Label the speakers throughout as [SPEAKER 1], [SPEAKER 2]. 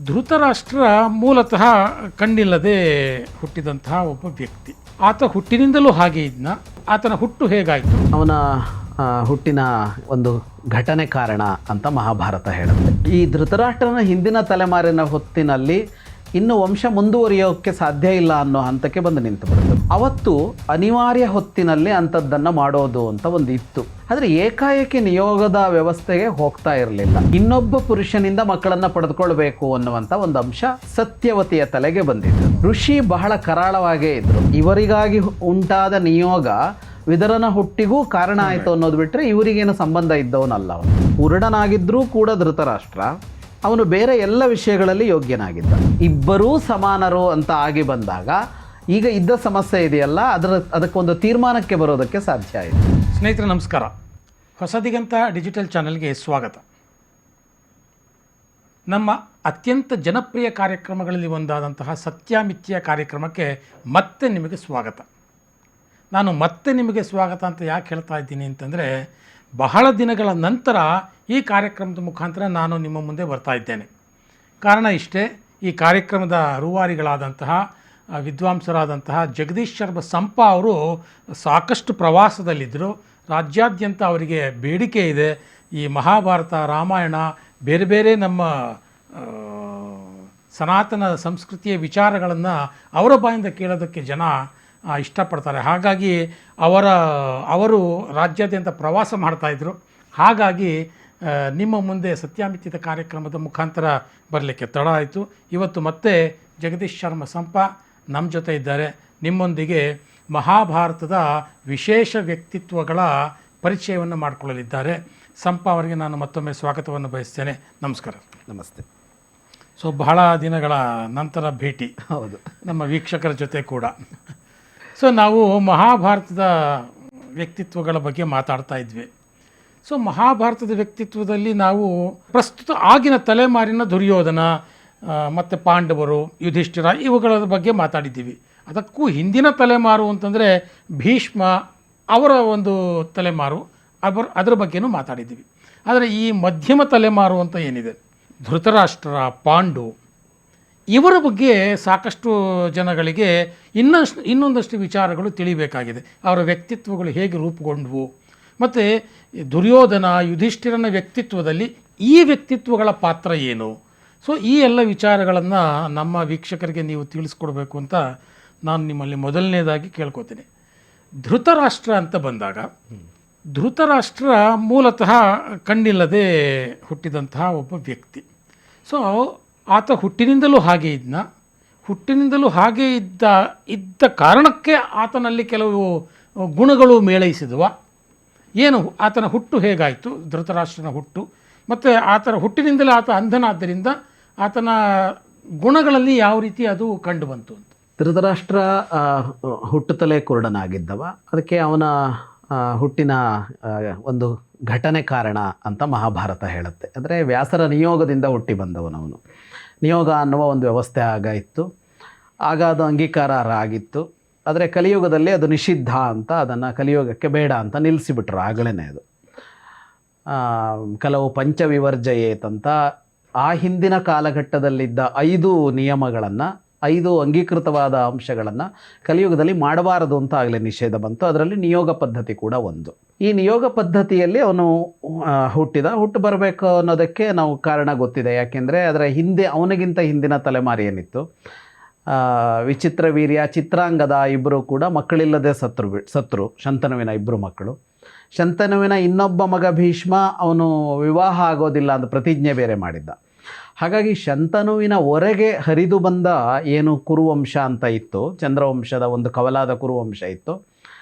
[SPEAKER 1] ಧೃತರಾಷ್ಟ್ರ ಮೂಲತಃ ಕಣ್ಣಿಲ್ಲದೆ ಹುಟ್ಟಿದಂತಹ ಒಬ್ಬ ವ್ಯಕ್ತಿ. ಆತ ಹುಟ್ಟಿನಿಂದಲೂ ಹಾಗೆ ಇದ್ನ. ಆತನ ಹುಟ್ಟು ಹೇಗಾಯಿತು?
[SPEAKER 2] ಅವನ ಹುಟ್ಟಿನ ಒಂದು ಘಟನೆ ಕಾರಣ ಅಂತ ಮಹಾಭಾರತ ಹೇಳುತ್ತೆ. ಈ ಧೃತರಾಷ್ಟ್ರನ ಹಿಂದಿನ ತಲೆಮಾರಿನ ಹೊತ್ತಿನಲ್ಲಿ ಇನ್ನು ವಂಶ ಮುಂದುವರಿಯೋಕ್ಕೆ ಸಾಧ್ಯ ಇಲ್ಲ ಅನ್ನೋ ಹಂತಕ್ಕೆ ಬಂದು ನಿಂತು ಬಿಡುತ್ತೆ. ಅವತ್ತು ಅನಿವಾರ್ಯ ಹೊತ್ತಿನಲ್ಲಿ ಅಂಥದ್ದನ್ನು ಮಾಡೋದು ಅಂತ ಒಂದು ಇತ್ತು. ಆದರೆ ಏಕಾಏಕಿ ನಿಯೋಗದ ವ್ಯವಸ್ಥೆಗೆ ಹೋಗ್ತಾ ಇರಲಿಲ್ಲ. ಇನ್ನೊಬ್ಬ ಪುರುಷನಿಂದ ಮಕ್ಕಳನ್ನು ಪಡೆದುಕೊಳ್ಬೇಕು ಅನ್ನುವಂಥ ಒಂದು ಅಂಶ ಸತ್ಯವತಿಯ ತಲೆಗೆ ಬಂದಿತ್ತು. ಋಷಿ ಬಹಳ ಕರಾಳವಾಗೇ ಇದ್ರು. ಇವರಿಗಾಗಿ ಉಂಟಾದ ನಿಯೋಗ ವಿದರನ ಹುಟ್ಟಿಗೂ ಕಾರಣ ಆಯಿತು ಅನ್ನೋದು ಬಿಟ್ಟರೆ ಇವರಿಗೇನು ಸಂಬಂಧ ಇದ್ದವನಲ್ಲ. ಅವನು ಪೂರ್ಣನಾಗಿದ್ದರೂ ಕೂಡ ಧೃತರಾಷ್ಟ್ರ ಅವನು ಬೇರೆ ಎಲ್ಲ ವಿಷಯಗಳಲ್ಲಿ ಯೋಗ್ಯನಾಗಿದ್ದ. ಇಬ್ಬರೂ ಸಮಾನರು ಅಂತ ಆಗಿ ಬಂದಾಗ ಈಗ ಇದ್ದ ಸಮಸ್ಯೆ ಇದೆಯಲ್ಲ, ಅದಕ್ಕೊಂದು ತೀರ್ಮಾನಕ್ಕೆ ಬರೋದಕ್ಕೆ ಸಾಧ್ಯ ಆಯಿತು.
[SPEAKER 1] ಸ್ನೇಹಿತರೆ ನಮಸ್ಕಾರ. ಹೊಸದಿಗಂತ ಡಿಜಿಟಲ್ ಚಾನೆಲ್ಗೆ ಸ್ವಾಗತ. ನಮ್ಮ ಅತ್ಯಂತ ಜನಪ್ರಿಯ ಕಾರ್ಯಕ್ರಮಗಳಲ್ಲಿ ಒಂದಾದಂತಹ ಸತ್ಯಮಿಥ್ಯ ಕಾರ್ಯಕ್ರಮಕ್ಕೆ ಮತ್ತೆ ನಿಮಗೆ ಸ್ವಾಗತ. ನಾನು ಮತ್ತೆ ನಿಮಗೆ ಸ್ವಾಗತ ಅಂತ ಯಾಕೆ ಹೇಳ್ತಾ ಇದ್ದೀನಿ ಅಂತಂದರೆ, ಬಹಳ ದಿನಗಳ ನಂತರ ಈ ಕಾರ್ಯಕ್ರಮದ ಮುಖಾಂತರ ನಾನು ನಿಮ್ಮ ಮುಂದೆ ಬರ್ತಾ ಇದ್ದೇನೆ. ಕಾರಣ ಇಷ್ಟೇ, ಈ ಕಾರ್ಯಕ್ರಮದ ರೂವಾರಿಗಳಾದಂತಹ ವಿದ್ವಾಂಸರಾದಂತಹ ಜಗದೀಶ್ ಶರ್ಮ ಸಂಪ ಅವರು ಸಾಕಷ್ಟು ಪ್ರವಾಸದಲ್ಲಿದ್ದರು. ರಾಜ್ಯಾದ್ಯಂತ ಅವರಿಗೆ ಬೇಡಿಕೆ ಇದೆ. ಈ ಮಹಾಭಾರತ, ರಾಮಾಯಣ, ಬೇರೆ ಬೇರೆ ನಮ್ಮ ಸನಾತನ ಸಂಸ್ಕೃತಿಯ ವಿಚಾರಗಳನ್ನು ಅವರ ಬಾಯಿಂದ ಕೇಳೋದಕ್ಕೆ ಜನ ಇಷ್ಟಪಡ್ತಾರೆ. ಹಾಗಾಗಿ ಅವರು ರಾಜ್ಯಾದ್ಯಂತ ಪ್ರವಾಸ ಮಾಡ್ತಾಯಿದ್ರು. ಹಾಗಾಗಿ ನಿಮ್ಮ ಮುಂದೆ ಸತ್ಯಮಿಥ್ಯದ ಕಾರ್ಯಕ್ರಮದ ಮುಖಾಂತರ ಬರಲಿಕ್ಕೆ ತಡ ಆಯಿತು. ಇವತ್ತು ಮತ್ತೆ ಜಗದೀಶ್ ಶರ್ಮ ಸಂಪ ನಮ್ಮ ಜೊತೆ ಇದ್ದಾರೆ. ನಿಮ್ಮೊಂದಿಗೆ ಮಹಾಭಾರತದ ವಿಶೇಷ ವ್ಯಕ್ತಿತ್ವಗಳ ಪರಿಚಯವನ್ನು ಮಾಡಿಕೊಳ್ಳಲಿದ್ದಾರೆ. ಸಂಪ ಅವರಿಗೆ ನಾನು ಮತ್ತೊಮ್ಮೆ ಸ್ವಾಗತವನ್ನು ಬಯಸ್ತೇನೆ. ನಮಸ್ಕಾರ.
[SPEAKER 2] ನಮಸ್ತೆ.
[SPEAKER 1] ಸೊ ಬಹಳ ದಿನಗಳ ನಂತರ ಭೇಟಿ.
[SPEAKER 2] ಹೌದು,
[SPEAKER 1] ನಮ್ಮ ವೀಕ್ಷಕರ ಜೊತೆ ಕೂಡ. ಸೊ ನಾವು ಮಹಾಭಾರತದ ವ್ಯಕ್ತಿತ್ವಗಳ ಬಗ್ಗೆ ಮಾತಾಡ್ತಾ ಇದ್ವಿ. ಸೊ ಮಹಾಭಾರತದ ವ್ಯಕ್ತಿತ್ವದಲ್ಲಿ ನಾವು ಪ್ರಸ್ತುತ ಆಗಿನ ತಲೆಮಾರಿನ ದುರ್ಯೋಧನ ಮತ್ತು ಪಾಂಡವರು, ಯುಧಿಷ್ಠಿರ ಇವುಗಳ ಬಗ್ಗೆ ಮಾತಾಡಿದ್ದೀವಿ. ಅದಕ್ಕೂ ಹಿಂದಿನ ತಲೆಮಾರು ಅಂತಂದರೆ ಭೀಷ್ಮ ಅವರ ಒಂದು ತಲೆಮಾರು, ಅದರ ಬಗ್ಗೆನೂ ಮಾತಾಡಿದ್ದೀವಿ. ಆದರೆ ಈ ಮಧ್ಯಮ ತಲೆಮಾರು ಅಂತ ಏನಿದೆ, ಧೃತರಾಷ್ಟ್ರ, ಪಾಂಡು, ಇವರ ಬಗ್ಗೆ ಸಾಕಷ್ಟು ಜನಗಳಿಗೆ ಇನ್ನೊಂದಷ್ಟು ವಿಚಾರಗಳು ತಿಳಿಬೇಕಾಗಿದೆ. ಅವರ ವ್ಯಕ್ತಿತ್ವಗಳು ಹೇಗೆ ರೂಪುಗೊಂಡವು, ಮತ್ತು ದುರ್ಯೋಧನ, ಯುಧಿಷ್ಠಿರನ ವ್ಯಕ್ತಿತ್ವದಲ್ಲಿ ಈ ವ್ಯಕ್ತಿತ್ವಗಳ ಪಾತ್ರ ಏನು. ಸೊ ಈ ಎಲ್ಲ ವಿಚಾರಗಳನ್ನು ನಮ್ಮ ವೀಕ್ಷಕರಿಗೆ ನೀವು ತಿಳಿಸ್ಕೊಡ್ಬೇಕು ಅಂತ ನಾನು ನಿಮ್ಮಲ್ಲಿ ಮೊದಲನೇದಾಗಿ ಕೇಳ್ಕೊತೀನಿ. ಧೃತರಾಷ್ಟ್ರ ಅಂತ ಬಂದಾಗ, ಧೃತರಾಷ್ಟ್ರ ಮೂಲತಃ ಕಣ್ಣಿಲ್ಲದೆ ಹುಟ್ಟಿದಂತಹ ಒಬ್ಬ ವ್ಯಕ್ತಿ. ಸೊ ಆತ ಹುಟ್ಟಿನಿಂದಲೂ ಹಾಗೆ ಇದ್ನ. ಹುಟ್ಟಿನಿಂದಲೂ ಹಾಗೆ ಇದ್ದ ಕಾರಣಕ್ಕೆ ಆತನಲ್ಲಿ ಕೆಲವು ಗುಣಗಳು ಮೇಳೈಸಿದವ. ಏನು ಆತನ ಹುಟ್ಟು ಹೇಗಾಯಿತು, ಧೃತರಾಷ್ಟ್ರನ ಹುಟ್ಟು, ಮತ್ತು ಆತನ ಹುಟ್ಟಿನಿಂದಲೇ ಆತ ಅಂಧನಾದ್ದರಿಂದ ಆತನ ಗುಣಗಳಲ್ಲಿ ಯಾವ ರೀತಿ ಅದು ಕಂಡು ಬಂತು ಅಂತ.
[SPEAKER 2] ಧೃತರಾಷ್ಟ್ರ ಹುಟ್ಟುತ್ತಲೇ ಕುರುಡನಾಗಿದ್ದವ. ಅದಕ್ಕೆ ಅವನ ಹುಟ್ಟಿನ ಒಂದು ಘಟನೆ ಕಾರಣ ಅಂತ ಮಹಾಭಾರತ ಹೇಳುತ್ತೆ. ಅಂದರೆ ವ್ಯಾಸರ ನಿಯೋಗದಿಂದ ಹುಟ್ಟಿ ಬಂದವನವನು. ನಿಯೋಗ ಅನ್ನುವ ಒಂದು ವ್ಯವಸ್ಥೆ ಆಗ ಇತ್ತು. ಆಗ ಅದು ಅಂಗೀಕಾರ ಆಗಿತ್ತು. ಆದರೆ ಕಲಿಯುಗದಲ್ಲಿ ಅದು ನಿಷಿದ್ಧ ಅಂತ, ಅದನ್ನು ಕಲಿಯುಗಕ್ಕೆ ಬೇಡ ಅಂತ ನಿಲ್ಲಿಸಿಬಿಟ್ರು ಆಗಲೇ. ಅದು ಕೆಲವು ಪಂಚವಿವರ್ಜಯೇತ್ ಅಂತ ಆ ಹಿಂದಿನ ಕಾಲಘಟ್ಟದಲ್ಲಿದ್ದ 5 ನಿಯಮಗಳನ್ನು, 5 ಅಂಗೀಕೃತವಾದ ಅಂಶಗಳನ್ನು ಕಲಿಯುಗದಲ್ಲಿ ಮಾಡಬಾರದು ಅಂತ ಆಗಲೇ ನಿಷೇಧ ಬಂತು. ಅದರಲ್ಲಿ ನಿಯೋಗ ಪದ್ಧತಿ ಕೂಡ ಒಂದು. ಈ ನಿಯೋಗ ಪದ್ಧತಿಯಲ್ಲಿ ಅವನು ಹುಟ್ಟು ಬರಬೇಕು ಅನ್ನೋದಕ್ಕೆ ನಾವು ಕಾರಣ ಗೊತ್ತಿದೆ. ಯಾಕೆಂದರೆ ಅದರ ಹಿಂದೆ ಅವನಿಗಿಂತ ಹಿಂದಿನ ತಲೆಮಾರಿ ಏನಿತ್ತು, ವಿಚಿತ್ರವೀರ್ಯ, ಚಿತ್ರಾಂಗದ ಇಬ್ಬರು ಕೂಡ ಮಕ್ಕಳಿಲ್ಲದೆ ಸತ್ರು. ಶಂತನುವಿನ 2 ಮಕ್ಕಳು. ಶಂತನುವಿನ ಇನ್ನೊಬ್ಬ ಮಗ ಭೀಷ್ಮ, ಅವನು ವಿವಾಹ ಆಗೋದಿಲ್ಲ ಅಂತ ಪ್ರತಿಜ್ಞೆ ಬೇರೆ ಮಾಡಿದ್ದ. ಹಾಗಾಗಿ ಶಂತನುವಿನ ಹೊರಗೆ ಹರಿದು ಬಂದ ಏನು ಕುರುವಂಶ ಅಂತ ಇತ್ತು, ಚಂದ್ರವಂಶದ ಒಂದು ಕವಲಾದ ಕುರುವಂಶ ಇತ್ತು,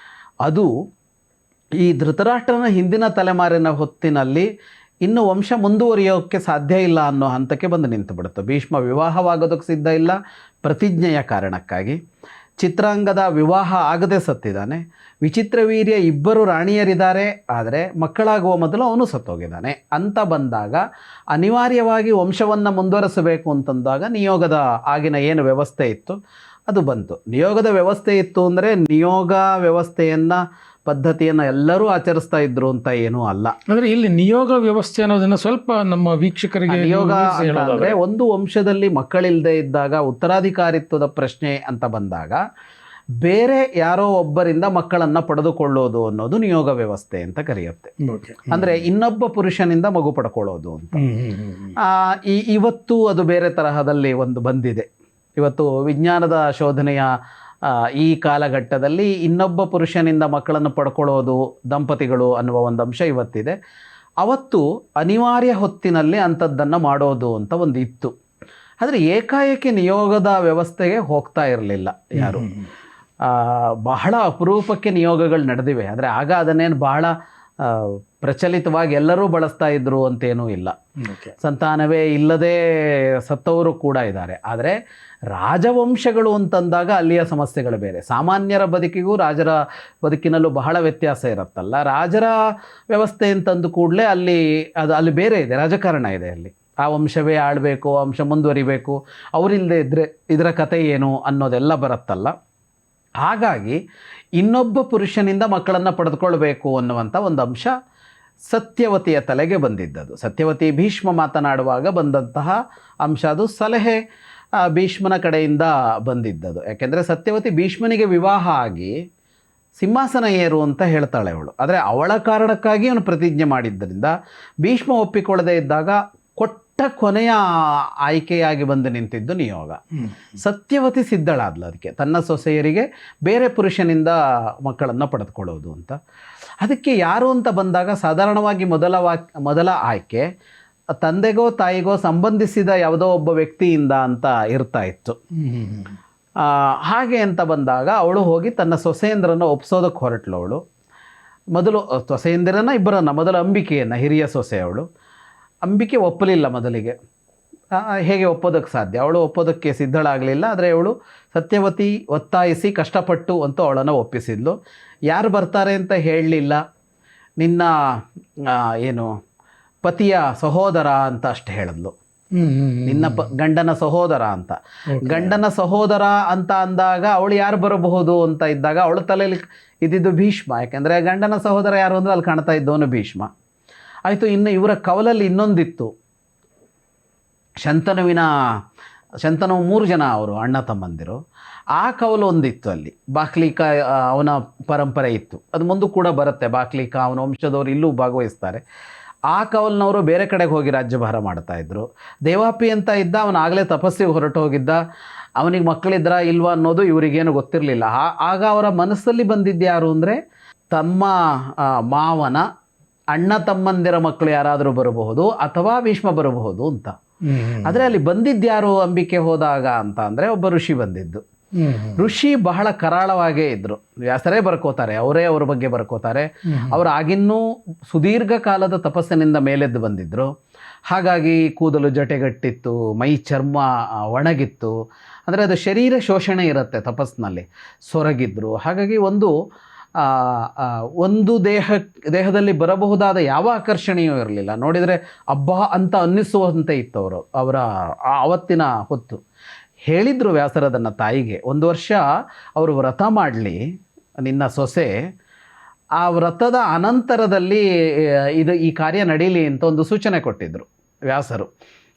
[SPEAKER 2] ಅದು ಈ ಧೃತರಾಷ್ಟ್ರನ ಹಿಂದಿನ ತಲೆಮಾರಿನ ಹೊತ್ತಿನಲ್ಲಿ ಇನ್ನು ವಂಶ ಮುಂದುವರಿಯೋಕ್ಕೆ ಸಾಧ್ಯ ಇಲ್ಲ ಅನ್ನೋ ಹಂತಕ್ಕೆ ಬಂದು ನಿಂತು ಬಿಡುತ್ತೆ. ಭೀಷ್ಮ ವಿವಾಹವಾಗೋದಕ್ಕೆ ಸಿದ್ಧ ಇಲ್ಲ ಪ್ರತಿಜ್ಞೆಯ ಕಾರಣಕ್ಕಾಗಿ. ಚಿತ್ರಾಂಗದ ವಿವಾಹ ಆಗದೆ ಸತ್ತಿದ್ದಾನೆ. ವಿಚಿತ್ರವೀರ್ಯ 2 ರಾಣಿಯರಿದ್ದಾರೆ, ಆದರೆ ಮಕ್ಕಳಾಗುವ ಮೊದಲು ಅವನು ಸತ್ತೋಗಿದ್ದಾನೆ. ಅಂತ ಬಂದಾಗ ಅನಿವಾರ್ಯವಾಗಿ ವಂಶವನ್ನು ಮುಂದುವರಿಸಬೇಕು ಅಂತಂದಾಗ ನಿಯೋಗದ ಆಗಿನ ಏನು ವ್ಯವಸ್ಥೆ ಇತ್ತು ಅದು ಬಂತು. ನಿಯೋಗದ ವ್ಯವಸ್ಥೆ ಇತ್ತು ಅಂದರೆ ನಿಯೋಗ ವ್ಯವಸ್ಥೆಯನ್ನು ಪದ್ಧತಿಯನ್ನು ಎಲ್ಲರೂ ಆಚರಿಸ್ತಾ ಇದ್ರು ಅಂತ ಏನೂ ಅಲ್ಲ.
[SPEAKER 1] ಅಂದರೆ ಇಲ್ಲಿ ನಿಯೋಗ ವ್ಯವಸ್ಥೆ ಅನ್ನೋದನ್ನು ಸ್ವಲ್ಪ ನಮ್ಮ ವೀಕ್ಷಕರಿಗೆ
[SPEAKER 2] ನಿಯೋಗ
[SPEAKER 1] ವಿವರಿಸಿ
[SPEAKER 2] ಅಂತ
[SPEAKER 1] ಹೇಳೋದಾದ್ರೆ,
[SPEAKER 2] ಅಂದ್ರೆ ಒಂದು ವಂಶದಲ್ಲಿ ಮಕ್ಕಳಿಲ್ಲದೆ ಇದ್ದಾಗ ಉತ್ತರಾಧಿಕಾರಿತ್ವದ ಪ್ರಶ್ನೆ ಅಂತ ಬಂದಾಗ ಬೇರೆ ಯಾರೋ ಒಬ್ಬರಿಂದ ಮಕ್ಕಳನ್ನ ಪಡೆದುಕೊಳ್ಳೋದು ಅನ್ನೋದು ನಿಯೋಗ ವ್ಯವಸ್ಥೆ ಅಂತ ಕರೆಯುತ್ತೆ.
[SPEAKER 1] ಓಕೆ.
[SPEAKER 2] ಅಂದ್ರೆ ಇನ್ನೊಬ್ಬ ಪುರುಷನಿಂದ ಮಗು ಪಡ್ಕೊಳ್ಳೋದು ಅಂತ. ಇವತ್ತು ಅದು ಬೇರೆ ತರಹದಲ್ಲಿ ಒಂದು ಬಂದಿದೆ. ಇವತ್ತು ವಿಜ್ಞಾನದ ಶೋಧನೆಯ ಈ ಕಾಲಘಟ್ಟದಲ್ಲಿ ಇನ್ನೊಬ್ಬ ಪುರುಷನಿಂದ ಮಕ್ಕಳನ್ನು ಪಡ್ಕೊಳ್ಳೋದು ದಂಪತಿಗಳು ಅನ್ನುವ ಒಂದು ಅಂಶ ಇವತ್ತಿದೆ. ಅವತ್ತು ಅನಿವಾರ್ಯ ಹೊತ್ತಿನಲ್ಲಿ ಅಂಥದ್ದನ್ನು ಮಾಡೋದು ಅಂತ ಒಂದು ಇತ್ತು. ಆದರೆ ಏಕಾಏಕಿ ನಿಯೋಗದ ವ್ಯವಸ್ಥೆಗೆ ಹೋಗ್ತಾ ಇರಲಿಲ್ಲ ಯಾರು. ಬಹಳ ಅಪರೂಪಕ್ಕೆ ನಿಯೋಗಗಳು ನಡೆದಿವೆ. ಆದರೆ ಆಗ ಅದನ್ನೇನು ಬಹಳ ಪ್ರಚಲಿತವಾಗಿ ಎಲ್ಲರೂ ಬಳಸ್ತಾ ಇದ್ರು ಅಂತೇನೂ ಇಲ್ಲ. ಸಂತಾನವೇ ಇಲ್ಲದೆ ಸತ್ತವರು ಕೂಡ ಇದ್ದಾರೆ. ಆದರೆ ರಾಜವಂಶಗಳು ಅಂತಂದಾಗ ಅಲ್ಲಿಯ ಸಮಸ್ಯೆಗಳು ಬೇರೆ. ಸಾಮಾನ್ಯರ ಬದುಕಿಗೂ ರಾಜರ ಬದುಕಿನಲ್ಲೂ ಬಹಳ ವ್ಯತ್ಯಾಸ ಇರುತ್ತಲ್ಲ. ರಾಜರ ವ್ಯವಸ್ಥೆ ಅಂತಂದು ಕೂಡಲೇ ಅಲ್ಲಿ ಬೇರೆ ಇದೆ, ರಾಜಕಾರಣ ಇದೆ. ಅಲ್ಲಿ ಆ ವಂಶವೇ ಆಳಬೇಕು, ವಂಶ ಮುಂದುವರಿಬೇಕು, ಅವರಿಲ್ಲದೆ ಇದ್ದರೆ ಇದರ ಕತೆ ಏನು ಅನ್ನೋದೆಲ್ಲ ಬರುತ್ತಲ್ಲ. ಹಾಗಾಗಿ ಇನ್ನೊಬ್ಬ ಪುರುಷನಿಂದ ಮಕ್ಕಳನ್ನು ಪಡೆದುಕೊಳ್ಬೇಕು ಅನ್ನುವಂಥ ಒಂದು ಅಂಶ ಸತ್ಯವತಿಯ ತಲೆಗೆ ಬಂದಿದ್ದದು. ಸತ್ಯವತಿ ಭೀಷ್ಮ ಮಾತನಾಡುವಾಗ ಬಂದಂತಹ ಅಂಶ. ಅದು ಸಲಹೆ ಭೀಷ್ಮನ ಕಡೆಯಿಂದ ಬಂದಿದ್ದದು. ಯಾಕೆಂದರೆ ಸತ್ಯವತಿ ಭೀಷ್ಮನಿಗೆ ವಿವಾಹ ಆಗಿ ಸಿಂಹಾಸನ ಏರು ಅಂತ ಹೇಳ್ತಾಳೆ ಅವಳು. ಆದರೆ ಅವಳ ಕಾರಣಕ್ಕಾಗಿ ಅವನು ಪ್ರತಿಜ್ಞೆ ಮಾಡಿದ್ದರಿಂದ ಭೀಷ್ಮ ಒಪ್ಪಿಕೊಳ್ಳದೆ ಇದ್ದಾಗ ಕೊಟ್ಟ ಕೊನೆಯ ಆಯ್ಕೆಯಾಗಿ ಬಂದು ನಿಂತಿದ್ದು ನಿಯೋಗ. ಸತ್ಯವತಿ ಸಿದ್ಧಳಾದ್ಲು ಅದಕ್ಕೆ, ತನ್ನ ಸೊಸೆಯರಿಗೆ ಬೇರೆ ಪುರುಷನಿಂದ ಮಕ್ಕಳನ್ನು ಪಡೆದುಕೊಳ್ಳೋದು ಅಂತ. ಅದಕ್ಕೆ ಯಾರು ಅಂತ ಬಂದಾಗ ಸಾಧಾರಣವಾಗಿ ಮೊದಲ ಆಯ್ಕೆ ತಂದೆಗೋ ತಾಯಿಗೋ ಸಂಬಂಧಿಸಿದ ಯಾವುದೋ ಒಬ್ಬ ವ್ಯಕ್ತಿಯಿಂದ ಅಂತ ಇರ್ತಾ ಇತ್ತು. ಹಾಗೆ ಅಂತ ಬಂದಾಗ ಅವಳು ಹೋಗಿ ತನ್ನ ಸೊಸೆಯಂದ್ರನ್ನು ಒಪ್ಸೋದಕ್ಕೆ ಹೊರಟ್ಲು. ಅವಳು ಮೊದಲು ಸೊಸೆಯಂದಿರನ್ನು ಇಬ್ಬರನ್ನು, ಮೊದಲು ಅಂಬಿಕೆಯನ್ನು, ಹಿರಿಯ ಸೊಸೆ ಅವಳು. ಅಂಬಿಕೆ ಒಪ್ಪಲಿಲ್ಲ ಮೊದಲಿಗೆ. ಹೇಗೆ ಒಪ್ಪೋದಕ್ಕೆ ಸಾಧ್ಯ? ಅವಳು ಒಪ್ಪೋದಕ್ಕೆ ಸಿದ್ಧಳಾಗಲಿಲ್ಲ. ಆದರೆ ಅವಳು ಸತ್ಯವತಿ ಒತ್ತಾಯಿಸಿ ಕಷ್ಟಪಟ್ಟು ಅಂತೂ ಅವಳನ್ನು ಒಪ್ಪಿಸಿದ್ಲು. ಯಾರು ಬರ್ತಾರೆ ಅಂತ ಹೇಳಲಿಲ್ಲ. ನಿನ್ನ ಏನು ಪತಿಯ ಸಹೋದರ ಅಂತ ಅಷ್ಟು ಹೇಳಿದ್ಲು. ನಿನ್ನ ಗಂಡನ ಸಹೋದರ ಅಂತ. ಗಂಡನ ಸಹೋದರ ಅಂತ ಅಂದಾಗ ಅವಳು ಯಾರು ಬರಬಹುದು ಅಂತ ಇದ್ದಾಗ ಅವಳ ತಲೆಯಲ್ಲಿ ಇದ್ದಿದ್ದು ಭೀಷ್ಮ. ಯಾಕೆಂದರೆ ಗಂಡನ ಸಹೋದರ ಯಾರು ಅಂದರೆ ಅಲ್ಲಿ ಕಾಣ್ತಾ ಇದ್ದವನು ಭೀಷ್ಮ. ಆಯಿತು. ಇನ್ನು ಇವರ ಕವಲಲ್ಲಿ ಇನ್ನೊಂದಿತ್ತು. ಶಂತನು 3 ಜನ ಅವರು ಅಣ್ಣ ತಮ್ಮಂದಿರು. ಆ ಕವಲು ಒಂದಿತ್ತು ಅಲ್ಲಿ. ಬಾಕ್ಲಿಕ ಅವನ ಪರಂಪರೆ ಇತ್ತು. ಅದು ಮುಂದೂ ಕೂಡ ಬರುತ್ತೆ. ಬಾಕ್ಲಿಕ ಅವನ ವಂಶದವರು ಇಲ್ಲೂ ಭಾಗವಹಿಸ್ತಾರೆ. ಆ ಕವಲ್ನವರು ಬೇರೆ ಕಡೆಗೆ ಹೋಗಿ ರಾಜ್ಯಭಾರ ಮಾಡ್ತಾಯಿದ್ರು. ದೇವಾಪಿ ಅಂತ ಇದ್ದ, ಅವನಾಗಲೇ ತಪಸ್ಸಿಗೆ ಹೊರಟು ಹೋಗಿದ್ದ. ಅವನಿಗೆ ಮಕ್ಕಳಿದ್ರಾ ಇಲ್ವಾ ಅನ್ನೋದು ಇವರಿಗೇನು ಗೊತ್ತಿರಲಿಲ್ಲ. ಆಗ ಅವರ ಮನಸ್ಸಲ್ಲಿ ಬಂದಿದ್ದು ಯಾರು ಅಂದರೆ ತಮ್ಮ ಮಾವನ ಅಣ್ಣ ತಮ್ಮಂದಿರ ಮಕ್ಕಳು ಯಾರಾದರೂ ಬರಬಹುದು ಅಥವಾ ಭೀಷ್ಮ ಬರಬಹುದು ಅಂತ. ಆದರೆ ಅಲ್ಲಿ ಬಂದಿದ್ದ್ಯಾರು ಅಂಬಿಕೆ ಹೋದಾಗ ಅಂತ ಅಂದರೆ ಒಬ್ಬ ಋಷಿ ಬಂದಿದ್ದು. ಋಷಿ ಬಹಳ ಕರಾಳವಾಗೇ ಇದ್ದರು. ವ್ಯಾಸರೇ ಬರ್ಕೋತಾರೆ, ಅವರೇ ಅವ್ರ ಬಗ್ಗೆ ಬರ್ಕೋತಾರೆ. ಅವರು ಆಗಿನ್ನೂ ಸುದೀರ್ಘ ಕಾಲದ ತಪಸ್ಸಿನಿಂದ ಮೇಲೆದ್ದು ಬಂದಿದ್ದರು. ಹಾಗಾಗಿ ಕೂದಲು ಜಟೆಗಟ್ಟಿತ್ತು, ಮೈ ಚರ್ಮ ಒಣಗಿತ್ತು. ಅಂದರೆ ಅದು ಶರೀರ ಶೋಷಣೆ ಇರುತ್ತೆ ತಪಸ್ಸಿನಲ್ಲಿ. ಸೊರಗಿದ್ರು. ಹಾಗಾಗಿ ಒಂದು ದೇಹದಲ್ಲಿ ಬರಬಹುದಾದ ಯಾವ ಆಕರ್ಷಣೆಯೂ ಇರಲಿಲ್ಲ. ನೋಡಿದರೆ ಹಬ್ಬ ಅಂತ ಅನ್ನಿಸುವಂತೆ ಇತ್ತು ಅವರ ಆವತ್ತಿನ ಹೊತ್ತು. ಹೇಳಿದರು ವ್ಯಾಸರದನ್ನು ತಾಯಿಗೆ, 1 ವರ್ಷ ಅವರು ವ್ರತ ಮಾಡಲಿ ನಿನ್ನ ಸೊಸೆ, ಆ ವ್ರತದ ಅನಂತರದಲ್ಲಿ ಈ ಕಾರ್ಯ ನಡೀಲಿ ಅಂತ ಒಂದು ಸೂಚನೆ ಕೊಟ್ಟಿದ್ದರು ವ್ಯಾಸರು.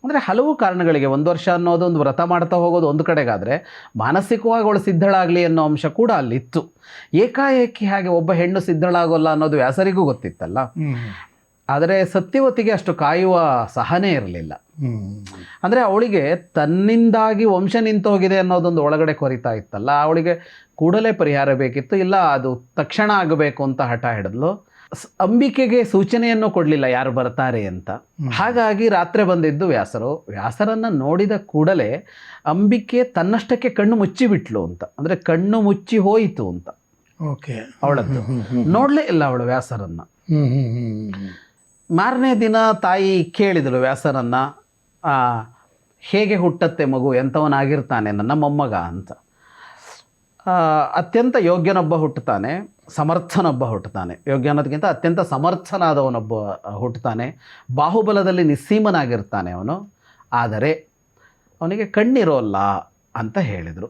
[SPEAKER 2] ಅಂದರೆ ಹಲವು ಕಾರಣಗಳಿಗೆ 1 ವರ್ಷ ಅನ್ನೋದು ಒಂದು ವ್ರತ ಮಾಡ್ತಾ ಹೋಗೋದು ಒಂದು ಕಡೆಗಾದರೆ, ಮಾನಸಿಕವಾಗಿ ಅವಳು ಸಿದ್ಧಳಾಗಲಿ ಅನ್ನೋ ಅಂಶ ಕೂಡ ಅಲ್ಲಿತ್ತು. ಏಕಾಏಕಿ ಹಾಗೆ ಒಬ್ಬ ಹೆಣ್ಣು ಸಿದ್ಧಳಾಗೋಲ್ಲ ಅನ್ನೋದು ವ್ಯಾಸರಿಗೂ ಗೊತ್ತಿತ್ತಲ್ಲ. ಆದರೆ ಸತ್ಯವತಿಗೆ ಅಷ್ಟು ಕಾಯುವ ಸಹನೆ ಇರಲಿಲ್ಲ. ಅಂದರೆ ಅವಳಿಗೆ ತನ್ನಿಂದಾಗಿ ವಂಶ ನಿಂತು ಹೋಗಿದೆ ಅನ್ನೋದೊಂದು ಒಳಗಡೆ ಕೊರಿತಾ ಇತ್ತಲ್ಲ. ಅವಳಿಗೆ ಕೂಡಲೇ ಪರಿಹಾರ ಬೇಕಿತ್ತು. ಇಲ್ಲ, ಅದು ತಕ್ಷಣ ಆಗಬೇಕು ಅಂತ ಹಠ ಹಿಡಿದ್ಲು. ಅಂಬಿಕೆಗೆ ಸೂಚನೆಯನ್ನು ಕೊಡಲಿಲ್ಲ ಯಾರು ಬರ್ತಾರೆ ಅಂತ. ಹಾಗಾಗಿ ರಾತ್ರಿ ಬಂದಿದ್ದು ವ್ಯಾಸರು. ವ್ಯಾಸರನ್ನು ನೋಡಿದ ಕೂಡಲೇ ಅಂಬಿಕೆ ತನ್ನಷ್ಟಕ್ಕೆ ಕಣ್ಣು ಮುಚ್ಚಿಬಿಟ್ಲು ಅಂತ. ಅಂದರೆ ಕಣ್ಣು ಮುಚ್ಚಿ ಹೋಯಿತು ಅಂತ.
[SPEAKER 1] ಓಕೆ.
[SPEAKER 2] ಅವಳದ್ದು ನೋಡಲೇ ಇಲ್ಲ ಅವಳು ವ್ಯಾಸರನ್ನು. ಮಾರನೇ ದಿನ ತಾಯಿ ಕೇಳಿದಳು ವ್ಯಾಸರನ್ನು, ಹೇಗೆ ಹುಟ್ಟತ್ತೆ ಮಗು, ಎಂಥವನಾಗಿರ್ತಾನೆ ನನ್ನ ಮೊಮ್ಮಗ ಅಂತ. ಅತ್ಯಂತ ಯೋಗ್ಯನೊಬ್ಬ ಹುಟ್ಟುತ್ತಾನೆ, ಸಮರ್ಥನೊಬ್ಬ ಹುಟ್ಟುತ್ತಾನೆ. ಯೋಗ್ಯ ಅನ್ನೋದಕ್ಕಿಂತ ಅತ್ಯಂತ ಸಮರ್ಥನಾದವನೊಬ್ಬ ಹುಟ್ಟುತ್ತಾನೆ. ಬಾಹುಬಲದಲ್ಲಿ ನಿಸ್ಸೀಮನಾಗಿರ್ತಾನೆ ಅವನು. ಆದರೆ ಅವನಿಗೆ ಕಣ್ಣಿರೋಲ್ಲ ಅಂತ ಹೇಳಿದರು.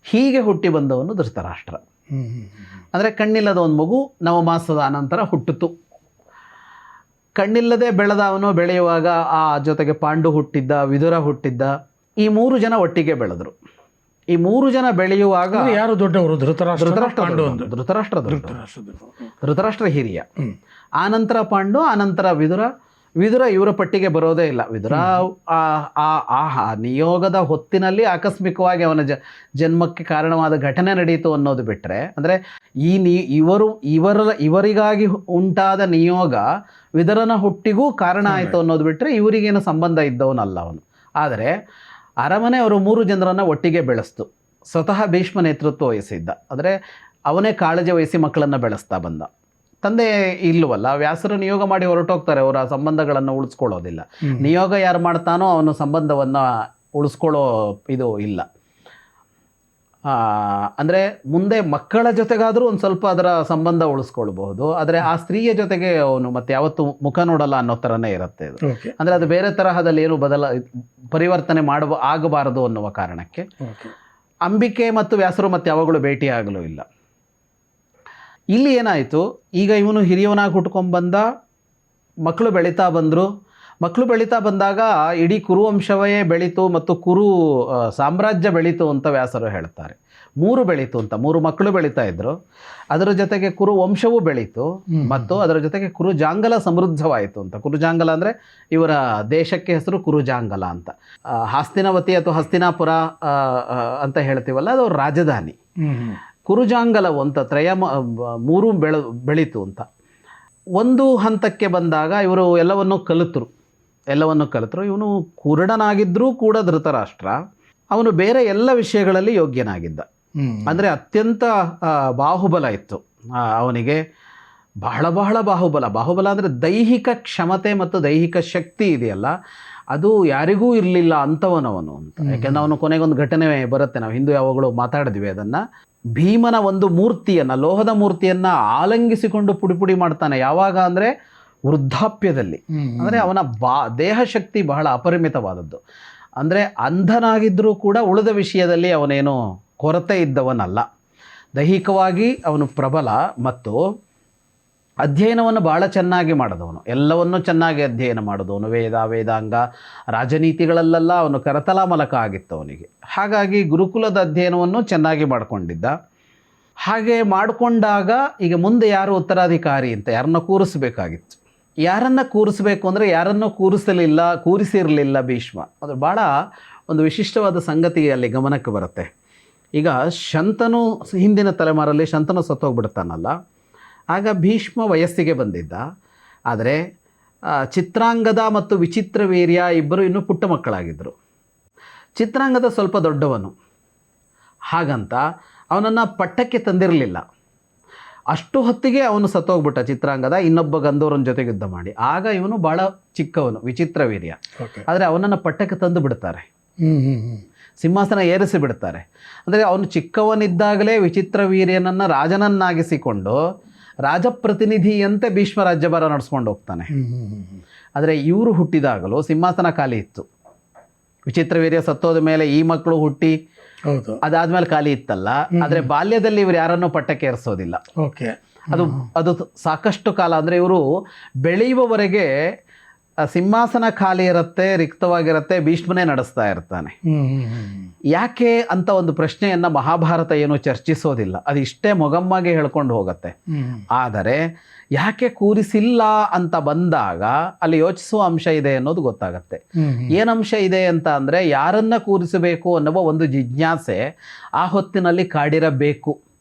[SPEAKER 2] ಹೀಗೆ ಹುಟ್ಟಿ ಬಂದವನು ಧೃತರಾಷ್ಟ್ರ. ಅಂದರೆ ಕಣ್ಣಿಲ್ಲದ ಒಂದು ಮಗು ನವಮಾಸದ ಅನಂತರ ಹುಟ್ಟಿತು. ಕಣ್ಣಿಲ್ಲದೆ ಬೆಳೆದ ಅವನು ಬೆಳೆಯುವಾಗ ಆ ಜೊತೆಗೆ ಪಾಂಡು ಹುಟ್ಟಿದ್ದ, ವಿದುರ ಹುಟ್ಟಿದ್ದ. ಈ 3 ಜನ ಒಟ್ಟಿಗೆ ಬೆಳೆದರು. ಈ 3 ಜನ ಬೆಳೆಯುವಾಗ
[SPEAKER 1] ಯಾರು ದೊಡ್ಡವರು?
[SPEAKER 2] ಧೃತರಾಷ್ಟ್ರ ಹಿರಿಯ, ಆನಂತರ ಪಾಂಡು, ಆನಂತರ ವಿದುರ ಇವರ ಪಟ್ಟಿಗೆ ಬರೋದೇ ಇಲ್ಲ. ವಿದುರ ಆ ನಿಯೋಗದ ಹೊತ್ತಿನಲ್ಲಿ ಆಕಸ್ಮಿಕವಾಗಿ ಅವನ ಜನ್ಮಕ್ಕೆ ಕಾರಣವಾದ ಘಟನೆ ನಡೆಯಿತು ಅನ್ನೋದು ಬಿಟ್ಟರೆ, ಅಂದರೆ ಇವರಿಗಾಗಿ ಉಂಟಾದ ನಿಯೋಗ ವಿದುರನ ಹುಟ್ಟಿಗೂ ಕಾರಣ ಆಯಿತು ಅನ್ನೋದು ಬಿಟ್ಟರೆ ಇವರಿಗೇನು ಸಂಬಂಧ ಇದ್ದವನಲ್ಲ ಅವನು. ಆದರೆ ಅರಮನೆ ಅವರು 3 ಜನರನ್ನು ಒಟ್ಟಿಗೆ ಬೆಳೆಸ್ತು. ಸ್ವತಃ ಭೀಷ್ಮ ನೇತೃತ್ವ ವಹಿಸಿದ್ದ. ಅಂದರೆ ಅವನೇ ಕಾಳಜಿ ವಹಿಸಿ ಮಕ್ಕಳನ್ನು ಬೆಳೆಸ್ತಾ ಬಂದ. ತಂದೆ ಇಲ್ಲವಲ್ಲ, ವ್ಯಾಸರು ನಿಯೋಗ ಮಾಡಿ ಹೊರಟೋಗ್ತಾರೆ, ಅವರ ಸಂಬಂಧಗಳನ್ನು ಉಳಿಸ್ಕೊಳ್ಳೋದಿಲ್ಲ. ನಿಯೋಗ ಯಾರು ಮಾಡ್ತಾನೋ ಅವನು ಸಂಬಂಧವನ್ನು ಉಳಿಸ್ಕೊಳ್ಳೋ ಇದು ಇಲ್ಲ. ಅಂದರೆ ಮುಂದೆ ಮಕ್ಕಳ ಜೊತೆಗಾದರೂ ಒಂದು ಸ್ವಲ್ಪ ಅದರ ಸಂಬಂಧ ಉಳಿಸ್ಕೊಳ್ಬಹುದು, ಆದರೆ ಆ ಸ್ತ್ರೀಯ ಜೊತೆಗೆ ಅವನು ಮತ್ತೆ ಯಾವತ್ತೂ ಮುಖ ನೋಡಲ್ಲ ಅನ್ನೋ ಥರನೇ ಇರುತ್ತೆ ಇದು. ಅಂದರೆ ಅದು ಬೇರೆ ತರಹದಲ್ಲಿ ಏನು ಪರಿವರ್ತನೆ ಆಗಬಾರದು ಅನ್ನುವ ಕಾರಣಕ್ಕೆ ಅಂಬಿಕೆ ಮತ್ತು ವ್ಯಾಸರು ಮತ್ತೆ ಯಾವಾಗಲೂ ಭೇಟಿಯಾಗಲೂ ಇಲ್ಲ. ಇಲ್ಲಿ ಏನಾಯಿತು, ಈಗ ಇವನು ಹಿರಿಯವನಾಗಿ ಹುಟ್ಕೊಂಡ್ಬಂದ, ಮಕ್ಕಳು ಬೆಳೀತಾ ಬಂದರು. ಮಕ್ಕಳು ಬೆಳೀತಾ ಬಂದಾಗ ಇಡೀ ಕುರುವಂಶವೇ ಬೆಳೀತು ಮತ್ತು ಕುರು ಸಾಮ್ರಾಜ್ಯ ಬೆಳೀತು ಅಂತ ವ್ಯಾಸರು ಹೇಳ್ತಾರೆ. 3 ಬೆಳೀತು ಅಂತ, 3 ಮಕ್ಕಳು ಬೆಳೀತಾ ಇದ್ದರು. ಅದರ ಜೊತೆಗೆ ಕುರು ವಂಶವೂ ಬೆಳೀತು ಮತ್ತು ಅದರ ಜೊತೆಗೆ ಕುರುಜಾಂಗಲ ಸಮೃದ್ಧವಾಯಿತು ಅಂತ. ಕುರುಜಾಂಗಲ ಅಂದರೆ ಇವರ ದೇಶಕ್ಕೆ ಹೆಸರು ಕುರುಜಾಂಗಲ ಅಂತ. ಹಸ್ತಿನಾವತಿ ಅಥವಾ ಹಸ್ತಿನಾಪುರ ಅಂತ ಹೇಳ್ತೀವಲ್ಲ, ಅದು ರಾಜಧಾನಿ. ಕುರುಜಾಂಗಲವು ಅಂತ 3 ಬೆಳೀತು ಅಂತ. ಒಂದು ಹಂತಕ್ಕೆ ಬಂದಾಗ ಇವರು ಎಲ್ಲವನ್ನೂ ಕಲಿತರು. ಇವನು ಕುರುಡನಾಗಿದ್ದರೂ ಕೂಡ ಧೃತರಾಷ್ಟ್ರ ಅವನು ಬೇರೆ ಎಲ್ಲ ವಿಷಯಗಳಲ್ಲಿ ಯೋಗ್ಯನಾಗಿದ್ದ. ಅಂದರೆ ಅತ್ಯಂತ ಬಾಹುಬಲ ಇತ್ತು ಅವನಿಗೆ, ಬಹಳ ಬಾಹುಬಲ ಅಂದರೆ ದೈಹಿಕ ಕ್ಷಮತೆ ಮತ್ತು ದೈಹಿಕ ಶಕ್ತಿ ಇದೆಯಲ್ಲ, ಅದು ಯಾರಿಗೂ ಇರಲಿಲ್ಲ ಅಂಥವನವನು ಅಂತ. ಯಾಕೆಂದರೆ ಅವನು ಕೊನೆಗೊಂದು ಘಟನೆ ಬರುತ್ತೆ, ನಾವು ಹಿಂದೂ ಯಾವಾಗಲೂ ಮಾತಾಡಿದ್ವಿ ಅದನ್ನು. ಭೀಮನ ಒಂದು ಮೂರ್ತಿಯನ್ನು, ಲೋಹದ ಮೂರ್ತಿಯನ್ನು ಆಲಂಗಿಸಿಕೊಂಡು ಪುಡಿ ಮಾಡ್ತಾನೆ. ಯಾವಾಗ ಅಂದರೆ ವೃದ್ಧಾಪ್ಯದಲ್ಲಿ. ಅಂದರೆ ಅವನ ದೇಹ ಶಕ್ತಿ ಬಹಳ ಅಪರಿಮಿತವಾದದ್ದು. ಅಂದರೆ ಅಂಧನಾಗಿದ್ದರೂ ಕೂಡ ಉಳಿದ ವಿಷಯದಲ್ಲಿ ಅವನೇನು ಕೊರತೆ ಇದ್ದವನಲ್ಲ. ದೈಹಿಕವಾಗಿ ಅವನು ಪ್ರಬಲ ಮತ್ತು ಅಧ್ಯಯನವನ್ನು ಭಾಳ ಚೆನ್ನಾಗಿ ಮಾಡಿದವನು. ಎಲ್ಲವನ್ನೂ ಚೆನ್ನಾಗಿ ಅಧ್ಯಯನ ಮಾಡಿದವನು. ವೇದಾಂಗ ರಾಜನೀತಿಗಳಲ್ಲೆಲ್ಲ ಅವನು ಕರತಲಾಮಲಕ ಆಗಿತ್ತು ಅವನಿಗೆ. ಹಾಗಾಗಿ ಗುರುಕುಲದ ಅಧ್ಯಯನವನ್ನು ಚೆನ್ನಾಗಿ ಮಾಡಿಕೊಂಡಿದ್ದ. ಹಾಗೆ ಮಾಡಿಕೊಂಡಾಗ ಈಗ ಮುಂದೆ ಯಾರು ಉತ್ತರಾಧಿಕಾರಿ ಅಂತ ಯಾರನ್ನ ಕೂರಿಸಬೇಕಾಗಿತ್ತು. ಯಾರನ್ನು ಕೂರಿಸಬೇಕು ಅಂದರೆ ಯಾರನ್ನೂ ಕೂರಿಸಿರಲಿಲ್ಲ ಭೀಷ್ಮ. ಅದು ಭಾಳ ಒಂದು ವಿಶಿಷ್ಟವಾದ ಸಂಗತಿ ಅಲ್ಲಿ ಗಮನಕ್ಕೆ ಬರುತ್ತೆ. ಈಗ ಶಂತನು, ಹಿಂದಿನ ತಲೆಮಾರಲ್ಲಿ ಶಂತನು ಸತ್ತೋಗ್ಬಿಡ್ತಾನಲ್ಲ, ಆಗ ಭೀಷ್ಮ ವಯಸ್ಸಿಗೆ ಬಂದಿದ್ದ. ಆದರೆ ಚಿತ್ರಾಂಗದ ಮತ್ತು ವಿಚಿತ್ರವೀರ್ಯ ಇಬ್ಬರು ಇನ್ನೂ ಪುಟ್ಟ ಮಕ್ಕಳಾಗಿದ್ದರು. ಚಿತ್ರಾಂಗದ ಸ್ವಲ್ಪ ದೊಡ್ಡವನು, ಹಾಗಂತ ಅವನನ್ನು ಪಟ್ಟಕ್ಕೆ ತಂದಿರಲಿಲ್ಲ. ಅಷ್ಟು ಹೊತ್ತಿಗೆ ಅವನು ಸತ್ತೋಗ್ಬಿಟ್ಟ ಚಿತ್ರಾಂಗದ, ಇನ್ನೊಬ್ಬ ಗಂಧರ್ವನ ಜೊತೆಗೆ ಯುದ್ಧ ಮಾಡಿ. ಆಗ ಇವನು ಭಾಳ ಚಿಕ್ಕವನು, ವಿಚಿತ್ರವೀರ್ಯ. ಆದರೆ ಅವನನ್ನು ಪಟ್ಟಕ್ಕೆ ತಂದು ಬಿಡ್ತಾರೆ, ಸಿಂಹಾಸನ ಏರಿಸಿ ಬಿಡ್ತಾರೆ. ಅಂದರೆ ಅವನು ಚಿಕ್ಕವನಿದ್ದಾಗಲೇ ವಿಚಿತ್ರವೀರ್ಯನನ್ನು ರಾಜನನ್ನಾಗಿಸಿಕೊಂಡು ರಾಜಪ್ರತಿನಿಧಿಯಂತೆ ಭೀಷ್ಮ ರಾಜ್ಯಭಾರ ನಡೆಸ್ಕೊಂಡು ಹೋಗ್ತಾನೆ. ಆದರೆ ಇವರು ಹುಟ್ಟಿದಾಗಲೂ ಸಿಂಹಾಸನ ಖಾಲಿ ಇತ್ತು. ವಿಚಿತ್ರವೀರ್ಯ ಸತ್ತೋದ ಮೇಲೆ ಈ ಮಕ್ಕಳು ಹುಟ್ಟಿ ಅದಾದ್ಮೇಲೆ ಖಾಲಿ ಇತ್ತಲ್ಲ. ಆದರೆ ಬಾಲ್ಯದಲ್ಲಿ ಇವರು ಯಾರನ್ನೂ ಪಟ್ಟಕ್ಕೆ ಏರಿಸೋದಿಲ್ಲ. ಅದು ಸಾಕಷ್ಟು ಕಾಲ, ಅಂದರೆ ಇವರು ಬೆಳೆಯುವವರೆಗೆ ಸಿಂಹಾಸನ ಖಾಲಿ ಇರುತ್ತೆ, ರಿಕ್ತವಾಗಿರುತ್ತೆ, ಭೀಷ್ಮನೇ ನಡೆಸ್ತಾ ಇರ್ತಾನೆ. ಯಾಕೆ ಅಂತ ಒಂದು ಪ್ರಶ್ನೆಯನ್ನು ಮಹಾಭಾರತ ಏನು ಚರ್ಚಿಸೋದಿಲ್ಲ, ಅದು ಇಷ್ಟೇ ಮೊಗಮ್ಮಗೆ ಹೇಳ್ಕೊಂಡು ಹೋಗುತ್ತೆ. ಆದರೆ ಯಾಕೆ ಕೂರಿಸಿಲ್ಲ ಅಂತ ಬಂದಾಗ ಅಲ್ಲಿ ಯೋಚಿಸುವ ಅಂಶ ಇದೆ ಅನ್ನೋದು ಗೊತ್ತಾಗತ್ತೆ. ಏನಂಶ ಇದೆ ಅಂತ ಅಂದರೆ, ಯಾರನ್ನ ಕೂರಿಸಬೇಕು ಅನ್ನುವ ಒಂದು ಜಿಜ್ಞಾಸೆ ಆ ಹೊತ್ತಿನಲ್ಲಿ ಕಾಡಿರಬೇಕು.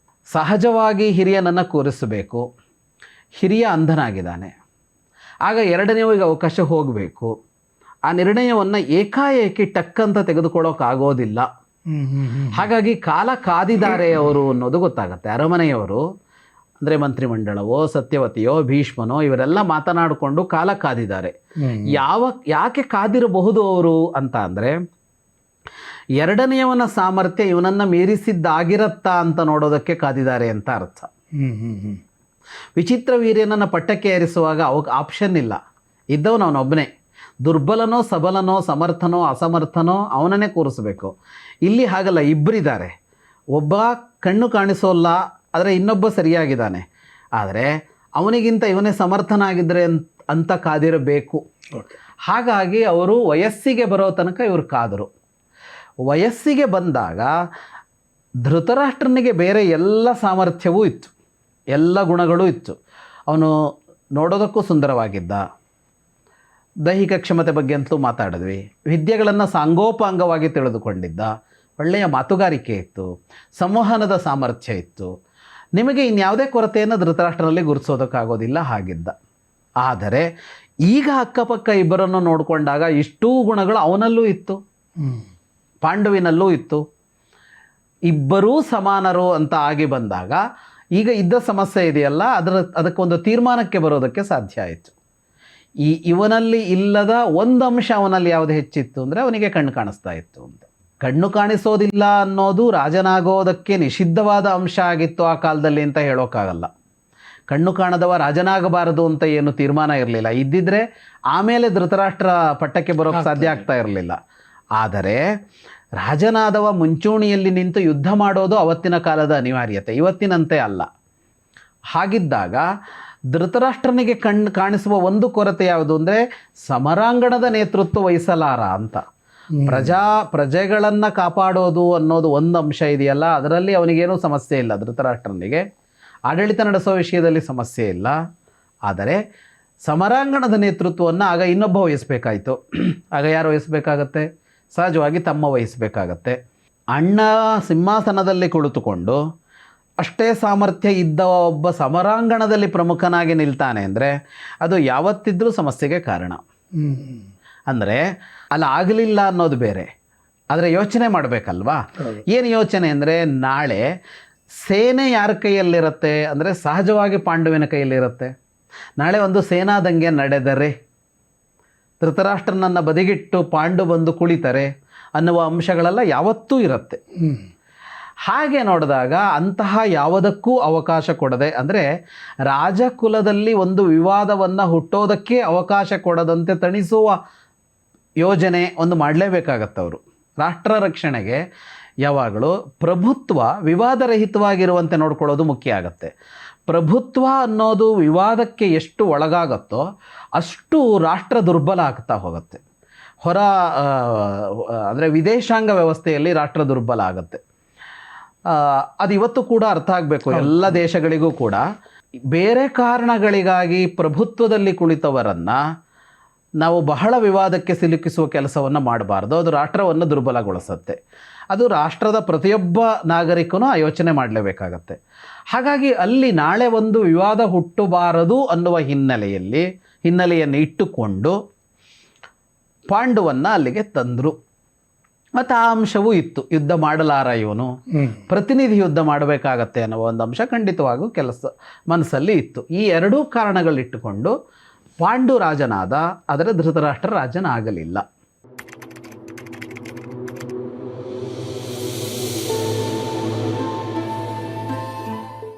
[SPEAKER 2] ಸಹಜವಾಗಿ ಹಿರಿಯನನ್ನು ಕೂರಿಸಬೇಕು. ಹಿರಿಯ ಅಂಧನಾಗಿದ್ದಾನೆ, ಆಗ ಎರಡನೇವಿಗೆ ಅವಕಾಶ ಹೋಗಬೇಕು. ಆ ನಿರ್ಣಯವನ್ನು ಏಕಾಏಕಿ ಟಕ್ಕಂತ ತೆಗೆದುಕೊಳ್ಳೋಕ್ಕಾಗೋದಿಲ್ಲ. ಹಾಗಾಗಿ ಕಾಲ ಕಾದಿದ್ದಾರೆ ಅವರು ಅನ್ನೋದು ಗೊತ್ತಾಗತ್ತೆ. ಅರಮನೆಯವರು ಅಂದರೆ ಮಂತ್ರಿಮಂಡಲವೋ ಸತ್ಯವತಿಯೋ ಭೀಷ್ಮನೋ ಇವರೆಲ್ಲ ಮಾತನಾಡಿಕೊಂಡು ಕಾಲ ಕಾದಿದ್ದಾರೆ. ಯಾಕೆ ಕಾದಿರಬಹುದು ಅವರು ಅಂತ ಅಂದರೆ, ಎರಡನೆಯವನ ಸಾಮರ್ಥ್ಯ ಇವನನ್ನು ಮೀರಿಸಿದ್ದಾಗಿರತ್ತಾ ಅಂತ ನೋಡೋದಕ್ಕೆ ಕಾದಿದ್ದಾರೆ ಅಂತ ಅರ್ಥ. ವಿಚಿತ್ರ ವೀರ್ಯನನ್ನು ಪಟ್ಟಕ್ಕೆ ಏರಿಸುವಾಗ ಅವಕ್ಕೆ ಆಪ್ಷನ್ ಇಲ್ಲ, ಇದ್ದವನು ಅವನೊಬ್ಬನೇ. ದುರ್ಬಲನೋ ಸಬಲನೋ ಸಮರ್ಥನೋ ಅಸಮರ್ಥನೋ ಅವನನ್ನೇ ಕೂರಿಸಬೇಕು. ಇಲ್ಲಿ ಹಾಗಲ್ಲ, ಇಬ್ಬರಿದ್ದಾರೆ. ಒಬ್ಬ ಕಣ್ಣು ಕಾಣಿಸೋಲ್ಲ, ಆದರೆ ಇನ್ನೊಬ್ಬ ಸರಿಯಾಗಿದ್ದಾನೆ, ಆದರೆ ಅವನಿಗಿಂತ ಇವನೇ ಸಮರ್ಥನಾಗಿದ್ದರೆ ಅಂತ ಕಾದಿರಬೇಕು. ಹಾಗಾಗಿ ಅವರು ವಯಸ್ಸಿಗೆ ಬರೋ ತನಕ ಇವರು ಕಾದರು. ವಯಸ್ಸಿಗೆ ಬಂದಾಗ ಧೃತರಾಷ್ಟ್ರನಿಗೆ ಬೇರೆ ಎಲ್ಲ ಸಾಮರ್ಥ್ಯವೂ ಇತ್ತು, ಎಲ್ಲ ಗುಣಗಳೂ ಇತ್ತು. ಅವನು ನೋಡೋದಕ್ಕೂ ಸುಂದರವಾಗಿದ್ದ, ದೈಹಿಕ ಕ್ಷಮತೆ ಬಗ್ಗೆ ಅಂತಲೂ ಮಾತಾಡಿದ್ವಿ, ವಿದ್ಯೆಗಳನ್ನು ಸಾಂಗೋಪಾಂಗವಾಗಿ ತಿಳಿದುಕೊಂಡಿದ್ದ, ಒಳ್ಳೆಯ ಮಾತುಗಾರಿಕೆ ಇತ್ತು, ಸಂವಹನದ ಸಾಮರ್ಥ್ಯ ಇತ್ತು. ನಿಮಗೆ ಇನ್ಯಾವುದೇ ಕೊರತೆಯನ್ನು ಧೃತರಾಷ್ಟ್ರನಲ್ಲಿ ಗುರುತಿಸೋದಕ್ಕಾಗೋದಿಲ್ಲ ಹಾಗಿದ್ದ. ಆದರೆ ಈಗ ಅಕ್ಕಪಕ್ಕ ಇಬ್ಬರನ್ನು ನೋಡಿಕೊಂಡಾಗ ಇಷ್ಟೂ ಗುಣಗಳು ಅವನಲ್ಲೂ ಇತ್ತು, ಪಾಂಡುವಿನಲ್ಲೂ ಇತ್ತು. ಇಬ್ಬರೂ ಸಮಾನರು ಅಂತ ಆಗಿ ಬಂದಾಗ ಈಗ ಇದ್ದ ಸಮಸ್ಯೆ ಇದೆಯಲ್ಲ, ಅದಕ್ಕೊಂದು ತೀರ್ಮಾನಕ್ಕೆ ಬರೋದಕ್ಕೆ ಸಾಧ್ಯ ಆಯಿತು. ಇವನಲ್ಲಿ ಇಲ್ಲದ ಒಂದು ಅಂಶ ಅವನಲ್ಲಿ ಯಾವುದು ಹೆಚ್ಚಿತ್ತು ಅಂದರೆ ಅವನಿಗೆ ಕಣ್ಣು ಕಾಣಿಸ್ತಾ ಇತ್ತು ಅಂತ. ಕಣ್ಣು ಕಾಣಿಸೋದಿಲ್ಲ ಅನ್ನೋದು ರಾಜನಾಗೋದಕ್ಕೆ ನಿಷಿದ್ಧವಾದ ಅಂಶ ಆಗಿತ್ತು ಆ ಕಾಲದಲ್ಲಿ ಅಂತ ಹೇಳೋಕ್ಕಾಗಲ್ಲ. ಕಣ್ಣು ಕಾಣದವ ರಾಜನಾಗಬಾರದು ಅಂತ ಏನು ತೀರ್ಮಾನ ಇರಲಿಲ್ಲ. ಇದ್ದಿದ್ರೆ ಆಮೇಲೆ ಧೃತರಾಷ್ಟ್ರ ಪಟ್ಟಕ್ಕೆ ಬರೋಕ್ಕೆ ಸಾಧ್ಯ ಆಗ್ತಾ ಇರಲಿಲ್ಲ. ಆದರೆ ರಾಜನಾದವ ಮುಂಚೂಣಿಯಲ್ಲಿ ನಿಂತು ಯುದ್ಧ ಮಾಡೋದು ಅವತ್ತಿನ ಕಾಲದ ಅನಿವಾರ್ಯತೆ, ಇವತ್ತಿನಂತೆ ಅಲ್ಲ. ಹಾಗಿದ್ದಾಗ ಧೃತರಾಷ್ಟ್ರನಿಗೆ ಕಾಣಿಸುವ ಒಂದು ಕೊರತೆ ಯಾವುದು ಅಂದರೆ ಸಮರಾಂಗಣದ ನೇತೃತ್ವ ವಹಿಸಲಾರ ಅಂತ. ಪ್ರಜೆಗಳನ್ನು ಕಾಪಾಡೋದು ಅನ್ನೋದು ಒಂದು ಅಂಶ ಇದೆಯಲ್ಲ, ಅದರಲ್ಲಿ ಅವನಿಗೇನೂ ಸಮಸ್ಯೆ ಇಲ್ಲ. ಧೃತರಾಷ್ಟ್ರನಿಗೆ ಆಡಳಿತ ನಡೆಸೋ ವಿಷಯದಲ್ಲಿ ಸಮಸ್ಯೆ ಇಲ್ಲ. ಆದರೆ ಸಮರಾಂಗಣದ ನೇತೃತ್ವವನ್ನು ಆಗ ಇನ್ನೊಬ್ಬ ವಹಿಸಬೇಕಾಯಿತು. ಆಗ ಯಾರು ವಹಿಸಬೇಕಾಗತ್ತೆ? ಸಹಜವಾಗಿ ತಮ್ಮ ವಹಿಸಬೇಕಾಗತ್ತೆ. ಅಣ್ಣ ಸಿಂಹಾಸನದಲ್ಲಿ ಕುಳಿತುಕೊಂಡು ಅಷ್ಟೇ ಸಾಮರ್ಥ್ಯ ಇದ್ದ ಒಬ್ಬ ಸಮರಾಂಗಣದಲ್ಲಿ ಪ್ರಮುಖನಾಗಿ ನಿಲ್ತಾನೆ ಅಂದರೆ ಅದು ಯಾವತ್ತಿದ್ರೂ ಸಮಸ್ಯೆಗೆ ಕಾರಣ. ಅಂದರೆ ಅಲ್ಲಿ ಆಗಲಿಲ್ಲ ಅನ್ನೋದು ಬೇರೆ, ಆದರೆ ಯೋಚನೆ ಮಾಡಬೇಕಲ್ವಾ? ಏನು ಯೋಚನೆ ಅಂದರೆ, ನಾಳೆ ಸೇನೆ ಯಾರ ಕೈಯಲ್ಲಿರುತ್ತೆ ಅಂದರೆ ಸಹಜವಾಗಿ ಪಾಂಡುವಿನ ಕೈಯಲ್ಲಿರುತ್ತೆ. ನಾಳೆ ಒಂದು ಸೇನಾ ದಂಗೆ ನಡೆದರೆ ಧೃತರಾಷ್ಟ್ರನನ್ನು ಬದಿಗಿಟ್ಟು ಪಾಂಡು ಬಂದು ಕುಳಿತರೆ ಅನ್ನುವ ಅಂಶಗಳೆಲ್ಲ ಯಾವತ್ತೂ ಇರುತ್ತೆ. ಹಾಗೆ ನೋಡಿದಾಗ ಅಂತಹ ಯಾವುದಕ್ಕೂ ಅವಕಾಶ ಕೊಡದೆ, ಅಂದರೆ ರಾಜಕುಲದಲ್ಲಿ ಒಂದು ವಿವಾದವನ್ನು ಹುಟ್ಟೋದಕ್ಕೆ ಅವಕಾಶ ಕೊಡದಂತೆ ತಣಿಸುವ ಯೋಜನೆ ಒಂದು ಮಾಡಲೇಬೇಕಾಗತ್ತವರು. ರಾಷ್ಟ್ರ ರಕ್ಷಣೆಗೆ ಯಾವಾಗಲೂ ಪ್ರಭುತ್ವ ವಿವಾದರಹಿತವಾಗಿರುವಂತೆ ನೋಡ್ಕೊಳ್ಳೋದು ಮುಖ್ಯ ಆಗುತ್ತೆ. ಪ್ರಭುತ್ವ ಅನ್ನೋದು ವಿವಾದಕ್ಕೆ ಎಷ್ಟು ಒಳಗಾಗುತ್ತೋ ಅಷ್ಟು ರಾಷ್ಟ್ರ ದುರ್ಬಲ ಆಗ್ತಾ ಹೋಗುತ್ತೆ. ಅಂದರೆ ವಿದೇಶಾಂಗ ವ್ಯವಸ್ಥೆಯಲ್ಲಿ ರಾಷ್ಟ್ರ ದುರ್ಬಲ ಆಗುತ್ತೆ. ಅದು ಇವತ್ತು ಕೂಡ ಅರ್ಥ ಆಗಬೇಕು ಎಲ್ಲ ದೇಶಗಳಿಗೂ ಕೂಡ. ಬೇರೆ ಕಾರಣಗಳಿಗಾಗಿ ಪ್ರಭುತ್ವದಲ್ಲಿ ಕುಳಿತವರನ್ನು ನಾವು ಬಹಳ ವಿವಾದಕ್ಕೆ ಸಿಲುಕಿಸುವ ಕೆಲಸವನ್ನು ಮಾಡಬಾರ್ದು. ಅದು ರಾಷ್ಟ್ರವನ್ನು ದುರ್ಬಲಗೊಳಿಸುತ್ತೆ. ಅದು ರಾಷ್ಟ್ರದ ಪ್ರತಿಯೊಬ್ಬ ನಾಗರಿಕನೂ ಆ ಯೋಚನೆ ಮಾಡಲೇಬೇಕಾಗತ್ತೆ. ಹಾಗಾಗಿ ಅಲ್ಲಿ ನಾಳೆ ಒಂದು ವಿವಾದ ಹುಟ್ಟಬಾರದು ಅನ್ನುವ ಹಿನ್ನೆಲೆಯನ್ನು ಇಟ್ಟುಕೊಂಡು ಪಾಂಡುವನ್ನು ಅಲ್ಲಿಗೆ ತಂದರು. ಮತ್ತು ಆ ಅಂಶವೂ ಇತ್ತು, ಯುದ್ಧ ಮಾಡಲಾರ ಇವನು, ಪ್ರತಿನಿಧಿ ಯುದ್ಧ ಮಾಡಬೇಕಾಗತ್ತೆ ಅನ್ನೋ ಒಂದು ಅಂಶ ಖಂಡಿತವಾಗೂ ಮನಸ್ಸಲ್ಲಿ ಇತ್ತು. ಈ ಎರಡೂ ಕಾರಣಗಳಿಟ್ಟುಕೊಂಡು ಪಾಂಡು ರಾಜನಾದ, ಆದರೆ ಧೃತರಾಷ್ಟ್ರ ರಾಜನಾಗಲಿಲ್ಲ.